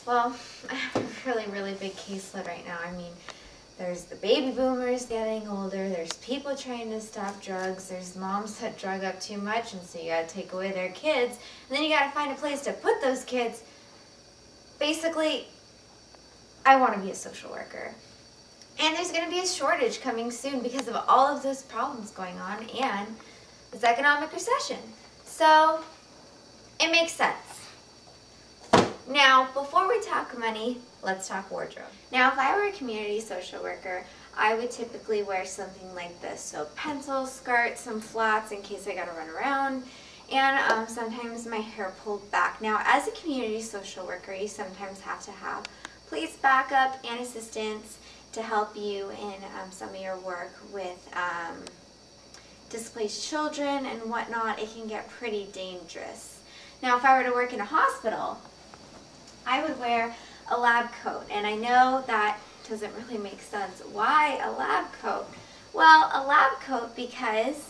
Well, I have a really big caseload right now. I mean, there's the baby boomers getting older, there's people trying to stop drugs, there's moms that drug up too much and so you gotta take away their kids, and then you gotta find a place to put those kids. Basically, I want to be a social worker. And there's going to be a shortage coming soon because of all of those problems going on and this economic recession. So, it makes sense. Now, before we talk money, let's talk wardrobe. Now, if I were a community social worker, I would typically wear something like this. So, pencil skirt, some flats in case I gotta run around, and sometimes my hair pulled back. Now, as a community social worker, you sometimes have to have police backup and assistance to help you in some of your work with displaced children and whatnot. It can get pretty dangerous. Now, if I were to work in a hospital, I would wear a lab coat, and I know that doesn't really make sense. Why a lab coat? Well, a lab coat because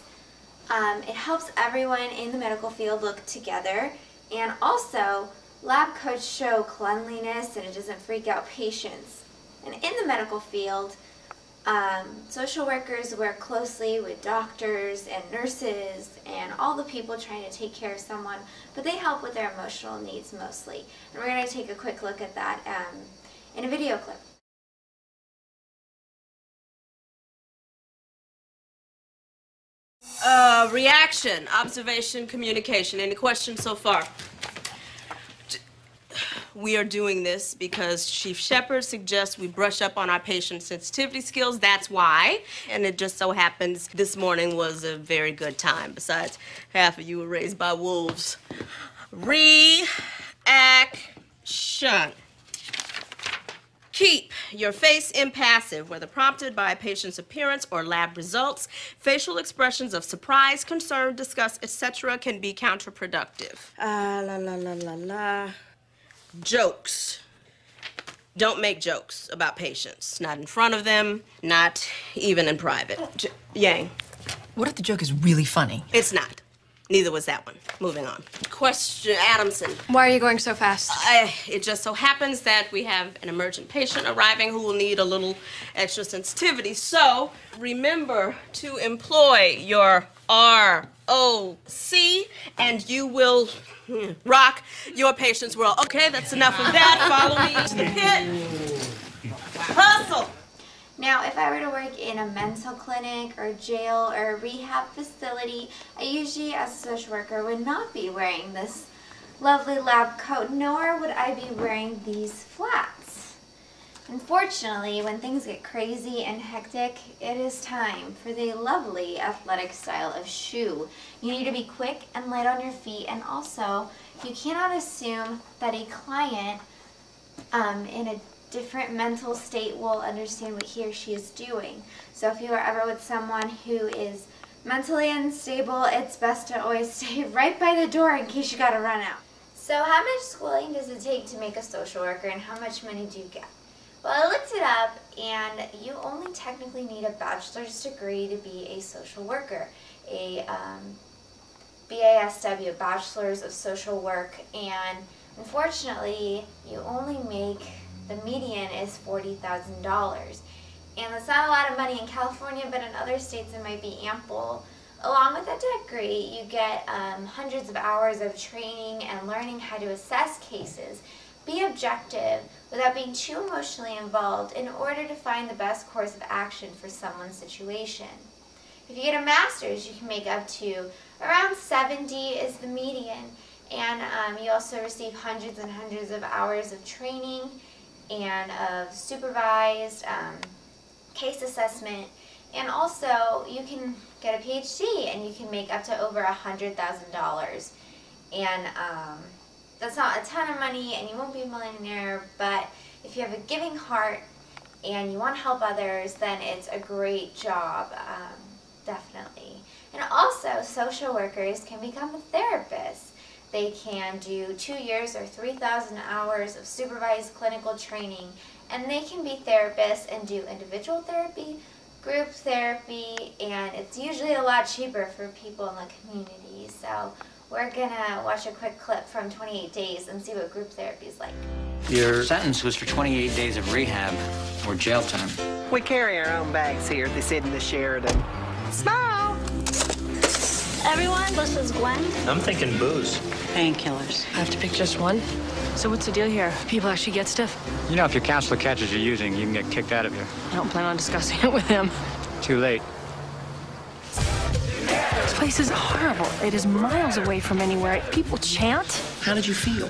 it helps everyone in the medical field look together, and also lab coats show cleanliness and it doesn't freak out patients. And in the medical field, social workers work closely with doctors and nurses and all the people trying to take care of someone, but they help with their emotional needs mostly. And we're going to take a quick look at that in a video clip. Reaction, observation, communication. Any questions so far? We are doing this because Chief Shepherd suggests we brush up on our patient sensitivity skills. That's why. And it just so happens this morning was a very good time. Besides, half of you were raised by wolves. Reaction. Keep your face impassive, whether prompted by a patient's appearance or lab results. Facial expressions of surprise, concern, disgust, etc. can be counterproductive. Jokes. Don't make jokes about patients. Not in front of them, not even in private. Yang. What if the joke is really funny? It's not. Neither was that one. Moving on. Question, Adamson. Why are you going so fast? It just so happens that we have an emergent patient arriving who will need a little extra sensitivity. So remember to employ your ROC and you will rock your patient's world. Okay, that's enough of that. Follow me into the pit. Hustle. Now, if I were to work in a mental clinic or jail or a rehab facility, I usually, as a social worker, would not be wearing this lovely lab coat, nor would I be wearing these flats. Unfortunately, when things get crazy and hectic, it is time for the lovely athletic style of shoe. You need to be quick and light on your feet, and also, you cannot assume that a client in a different mental state will understand what he or she is doing. So if you are ever with someone who is mentally unstable, it's best to always stay right by the door in case you gotta run out. So how much schooling does it take to make a social worker, and how much money do you get? Well, I looked it up, and you only technically need a bachelor's degree to be a social worker. A BASW, Bachelor's of Social Work, and unfortunately, you only make, the median is $40,000. And that's not a lot of money in California, but in other states it might be ample. Along with that degree, you get hundreds of hours of training and learning how to assess cases, be objective without being too emotionally involved in order to find the best course of action for someone's situation. If you get a master's, you can make up to around 70 is the median, and you also receive hundreds and hundreds of hours of training and of supervised case assessment, and also you can get a PhD and you can make up to over $100,000. And that's not a ton of money, and you won't be a millionaire, but if you have a giving heart and you want to help others, then it's a great job, definitely. And also, social workers can become a therapist. They can do 2 years or 3,000 hours of supervised clinical training, and they can be therapists and do individual therapy, group therapy, and it's usually a lot cheaper for people in the community. So we're gonna watch a quick clip from 28 Days and see what group therapy is like. Your sentence was for 28 days of rehab or jail time. We carry our own bags here. They sit in the Sheridan. Smile! Everyone, this is Gwen. I'm thinking booze. Painkillers. I have to pick just one. So what's the deal here? People actually get stuff? You know, if your counselor catches you using, you can get kicked out of here. I don't plan on discussing it with him. Too late. This place is horrible. It is miles away from anywhere. People chant. How did you feel?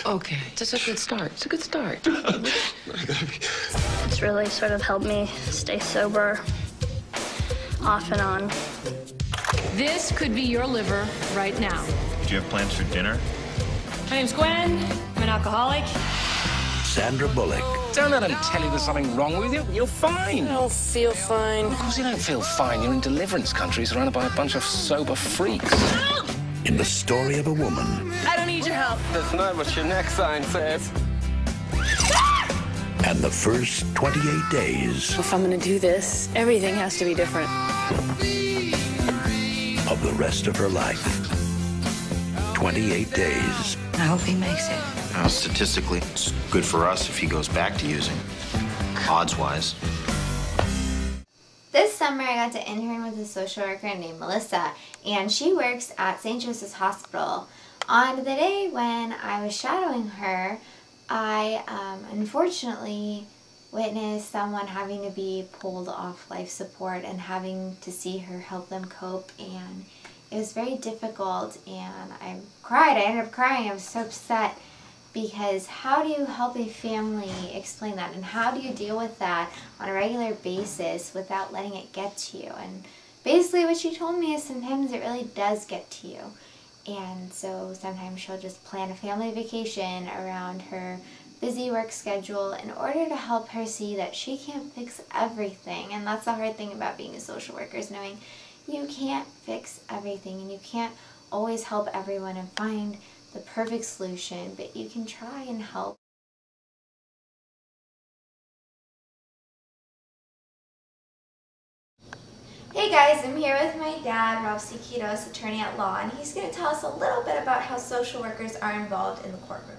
Okay, that's a good start. It's a good start. It's really sort of helped me stay sober off and on. This could be your liver right now. Do you have plans for dinner? My name's Gwen. I'm an alcoholic. Sandra Bullock. Don't let them tell you there's something wrong with you. You're fine. I don't feel fine. Of course you don't feel fine. You're in deliverance country surrounded by a bunch of sober freaks. In the story of a woman. I don't need your help. That's not what your neck sign says. And the first 28 days If I'm gonna do this, everything has to be different. of the rest of her life. 28 days. I hope he makes it. Statistically, it's good for us if he goes back to using, odds-wise. This summer I got to intern with a social worker named Melissa, and she works at St. Joseph's Hospital. On the day when I was shadowing her, I unfortunately witnessed someone having to be pulled off life support and having to see her help them cope, and it was very difficult, and I cried. I ended up crying. I was so upset because how do you help a family explain that, and how do you deal with that on a regular basis without letting it get to you? And basically what she told me is sometimes it really does get to you. And so sometimes she'll just plan a family vacation around her busy work schedule in order to help her see that she can't fix everything. And that's the hard thing about being a social worker, is knowing you can't fix everything and you can't always help everyone and find the perfect solution, but you can try and help. Hey guys, I'm here with my dad, Rob Siquitos, attorney at law, and he's going to tell us a little bit about how social workers are involved in the courtroom.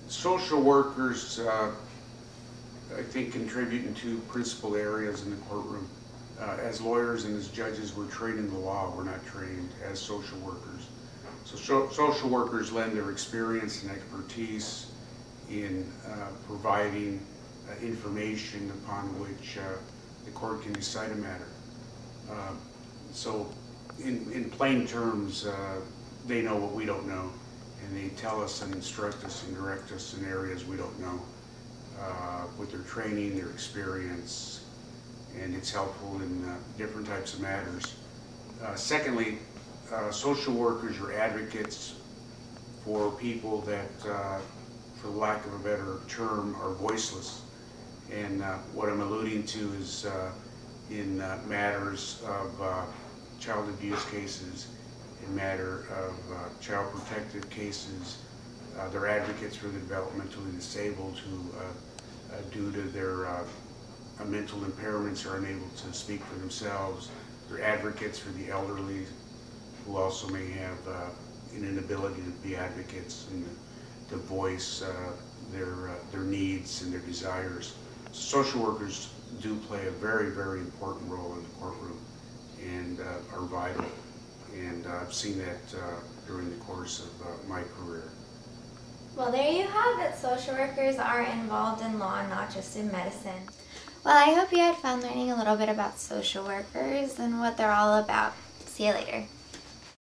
Social workers, I think, contribute in two principal areas in the courtroom. As lawyers and as judges, we're trained in the law. We're not trained as social workers. So social workers lend their experience and expertise in providing information upon which the court can decide a matter. So in plain terms, they know what we don't know, and they tell us and instruct us and direct us in areas we don't know with their training, their experience, and it's helpful in different types of matters. Secondly, social workers are advocates for people that, for lack of a better term, are voiceless. And what I'm alluding to is in matters of child abuse cases, in matter of child protective cases, they're advocates for the developmentally disabled who, due to their mental impairments, are unable to speak for themselves. They're advocates for the elderly, who also may have an inability to be advocates and to voice their needs and their desires. Social workers do play a very, very important role in the courtroom and are vital. And I've seen that during the course of my career. Well, there you have it. Social workers are involved in law, not just in medicine. Well, I hope you had fun learning a little bit about social workers and what they're all about. See you later.